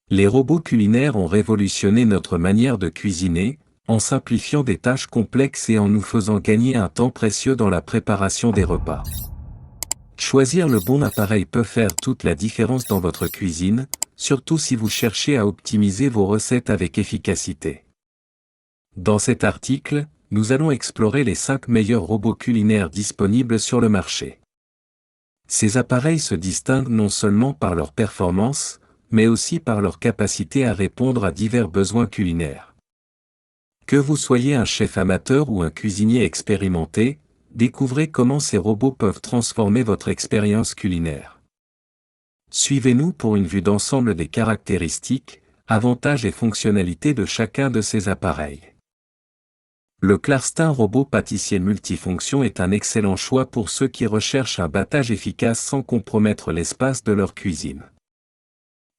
Les robots culinaires ont révolutionné notre manière de cuisiner, en simplifiant des tâches complexes et en nous faisant gagner un temps précieux dans la préparation des repas. Choisir le bon appareil peut faire toute la différence dans votre cuisine, surtout si vous cherchez à optimiser vos recettes avec efficacité. Dans cet article, nous allons explorer les 5 meilleurs robots culinaires disponibles sur le marché. Ces appareils se distinguent non seulement par leur performance, mais aussi par leur capacité à répondre à divers besoins culinaires. Que vous soyez un chef amateur ou un cuisinier expérimenté, découvrez comment ces robots peuvent transformer votre expérience culinaire. Suivez-nous pour une vue d'ensemble des caractéristiques, avantages et fonctionnalités de chacun de ces appareils. Le Clarstin robot pâtissier multifonction est un excellent choix pour ceux qui recherchent un battage efficace sans compromettre l'espace de leur cuisine.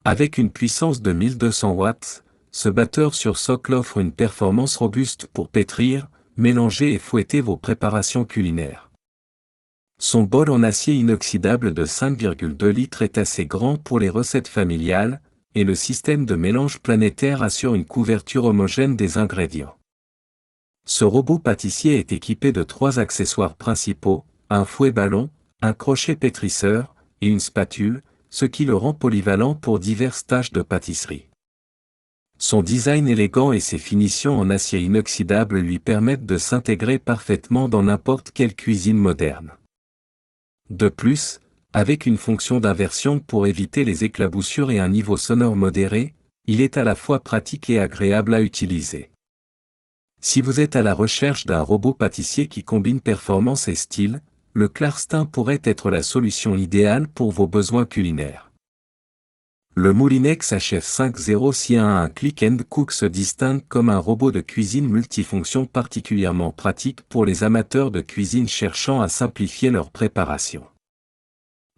Avec une puissance de 1200 watts, ce batteur sur socle offre une performance robuste pour pétrir, mélanger et fouetter vos préparations culinaires. Son bol en acier inoxydable de 5,2 litres est assez grand pour les recettes familiales, et le système de mélange planétaire assure une couverture homogène des ingrédients. Ce robot pâtissier est équipé de 3 accessoires principaux, un fouet ballon, un crochet pétrisseur, et une spatule, ce qui le rend polyvalent pour diverses tâches de pâtisserie. Son design élégant et ses finitions en acier inoxydable lui permettent de s'intégrer parfaitement dans n'importe quelle cuisine moderne. De plus, avec une fonction d'inversion pour éviter les éclaboussures et un niveau sonore modéré, il est à la fois pratique et agréable à utiliser. Si vous êtes à la recherche d'un robot pâtissier qui combine performance et style, le Clarstin pourrait être la solution idéale pour vos besoins culinaires. Le Moulinex HF5061 Click and Cook se distingue comme un robot de cuisine multifonction particulièrement pratique pour les amateurs de cuisine cherchant à simplifier leur préparation.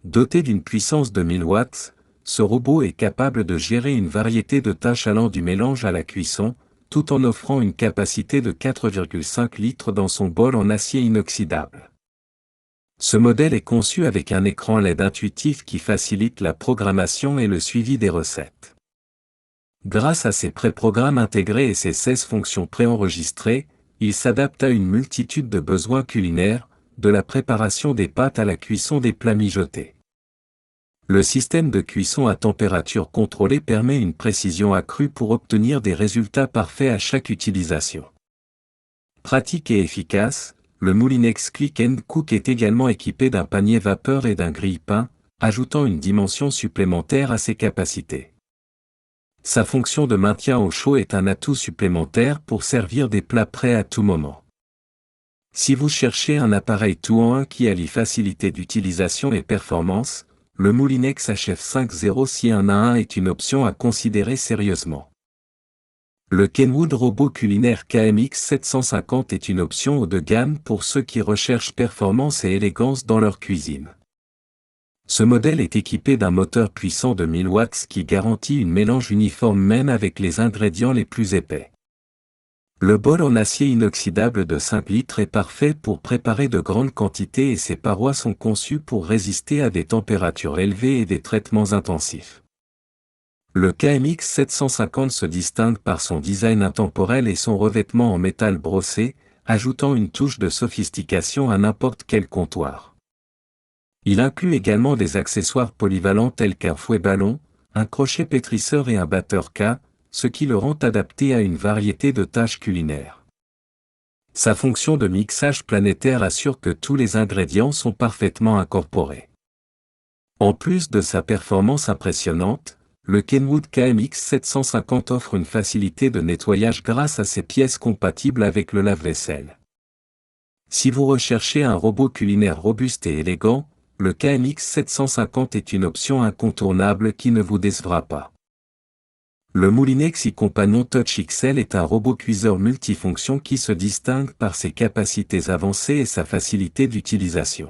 Doté d'une puissance de 1000 watts, ce robot est capable de gérer une variété de tâches allant du mélange à la cuisson, tout en offrant une capacité de 4,5 litres dans son bol en acier inoxydable. Ce modèle est conçu avec un écran LED intuitif qui facilite la programmation et le suivi des recettes. Grâce à ses préprogrammes intégrés et ses 16 fonctions préenregistrées, il s'adapte à une multitude de besoins culinaires, de la préparation des pâtes à la cuisson des plats mijotés. Le système de cuisson à température contrôlée permet une précision accrue pour obtenir des résultats parfaits à chaque utilisation. Pratique et efficace, le Moulinex Click and Cook est également équipé d'un panier vapeur et d'un grille-pain, ajoutant une dimension supplémentaire à ses capacités. Sa fonction de maintien au chaud est un atout supplémentaire pour servir des plats prêts à tout moment. Si vous cherchez un appareil tout-en-un qui allie facilité d'utilisation et performance, le Moulinex HF5061 est une option à considérer sérieusement. Le Kenwood robot culinaire KMX 750 est une option haut de gamme pour ceux qui recherchent performance et élégance dans leur cuisine. Ce modèle est équipé d'un moteur puissant de 1000 watts qui garantit une mélange uniforme même avec les ingrédients les plus épais. Le bol en acier inoxydable de 5 litres est parfait pour préparer de grandes quantités et ses parois sont conçues pour résister à des températures élevées et des traitements intensifs. Le KMX 750 se distingue par son design intemporel et son revêtement en métal brossé, ajoutant une touche de sophistication à n'importe quel comptoir. Il inclut également des accessoires polyvalents tels qu'un fouet ballon, un crochet pétrisseur et un batteur K, ce qui le rend adapté à une variété de tâches culinaires. Sa fonction de mixage planétaire assure que tous les ingrédients sont parfaitement incorporés. En plus de sa performance impressionnante, le Kenwood KMX 750 offre une facilité de nettoyage grâce à ses pièces compatibles avec le lave-vaisselle. Si vous recherchez un robot culinaire robuste et élégant, le KMX 750 est une option incontournable qui ne vous décevra pas. Le Moulinex e-Compagnon Touch XL est un robot cuiseur multifonction qui se distingue par ses capacités avancées et sa facilité d'utilisation.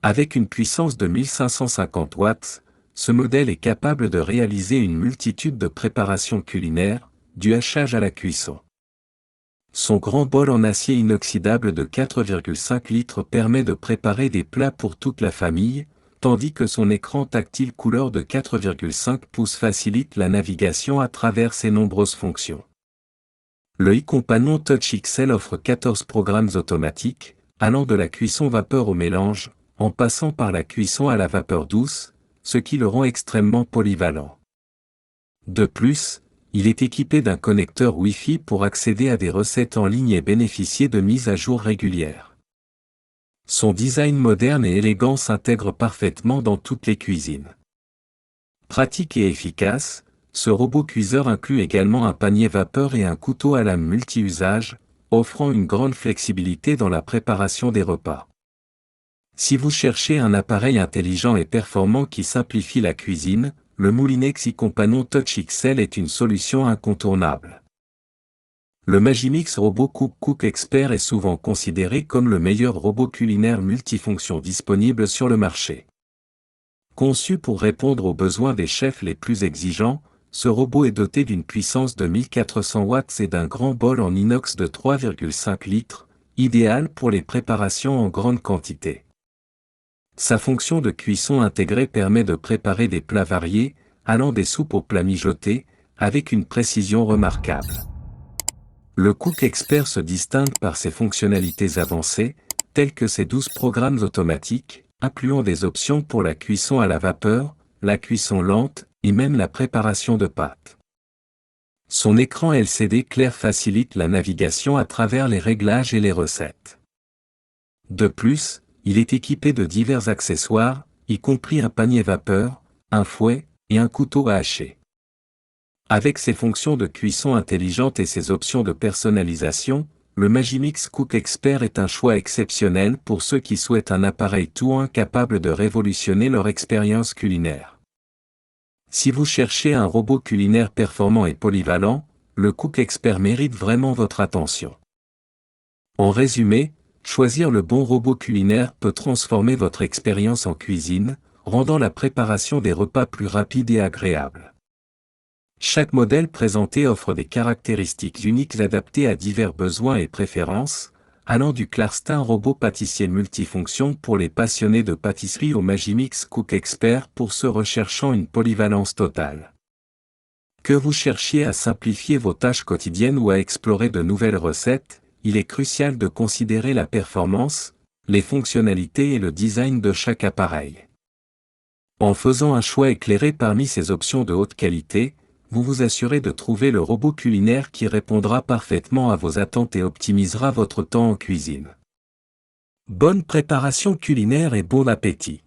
Avec une puissance de 1550 watts, ce modèle est capable de réaliser une multitude de préparations culinaires, du hachage à la cuisson. Son grand bol en acier inoxydable de 4,5 litres permet de préparer des plats pour toute la famille, tandis que son écran tactile couleur de 4,5 pouces facilite la navigation à travers ses nombreuses fonctions. Le iCompagnon Touch XL offre 14 programmes automatiques, allant de la cuisson vapeur au mélange, en passant par la cuisson à la vapeur douce, ce qui le rend extrêmement polyvalent. De plus, il est équipé d'un connecteur Wi-Fi pour accéder à des recettes en ligne et bénéficier de mises à jour régulières. Son design moderne et élégant s'intègre parfaitement dans toutes les cuisines. Pratique et efficace, ce robot cuiseur inclut également un panier vapeur et un couteau à lame multi-usage, offrant une grande flexibilité dans la préparation des repas. Si vous cherchez un appareil intelligent et performant qui simplifie la cuisine, le Moulinex iCompagnon Touch XL est une solution incontournable. Le Magimix Robot Cook Expert est souvent considéré comme le meilleur robot culinaire multifonction disponible sur le marché. Conçu pour répondre aux besoins des chefs les plus exigeants, ce robot est doté d'une puissance de 1400 watts et d'un grand bol en inox de 3,5 litres, idéal pour les préparations en grande quantité. Sa fonction de cuisson intégrée permet de préparer des plats variés, allant des soupes aux plats mijotés, avec une précision remarquable. Le Cook Expert se distingue par ses fonctionnalités avancées, telles que ses 12 programmes automatiques, incluant des options pour la cuisson à la vapeur, la cuisson lente, et même la préparation de pâtes. Son écran LCD clair facilite la navigation à travers les réglages et les recettes. De plus, il est équipé de divers accessoires, y compris un panier vapeur, un fouet, et un couteau à hacher. Avec ses fonctions de cuisson intelligente et ses options de personnalisation, le Magimix Cook Expert est un choix exceptionnel pour ceux qui souhaitent un appareil tout-in capable de révolutionner leur expérience culinaire. Si vous cherchez un robot culinaire performant et polyvalent, le Cook Expert mérite vraiment votre attention. En résumé, choisir le bon robot culinaire peut transformer votre expérience en cuisine, rendant la préparation des repas plus rapide et agréable. Chaque modèle présenté offre des caractéristiques uniques adaptées à divers besoins et préférences, allant du Clarstin robot pâtissier multifonction pour les passionnés de pâtisserie au Magimix Cook Expert pour ceux recherchant une polyvalence totale. Que vous cherchiez à simplifier vos tâches quotidiennes ou à explorer de nouvelles recettes, il est crucial de considérer la performance, les fonctionnalités et le design de chaque appareil. En faisant un choix éclairé parmi ces options de haute qualité, vous vous assurez de trouver le robot culinaire qui répondra parfaitement à vos attentes et optimisera votre temps en cuisine. Bonne préparation culinaire et bon appétit!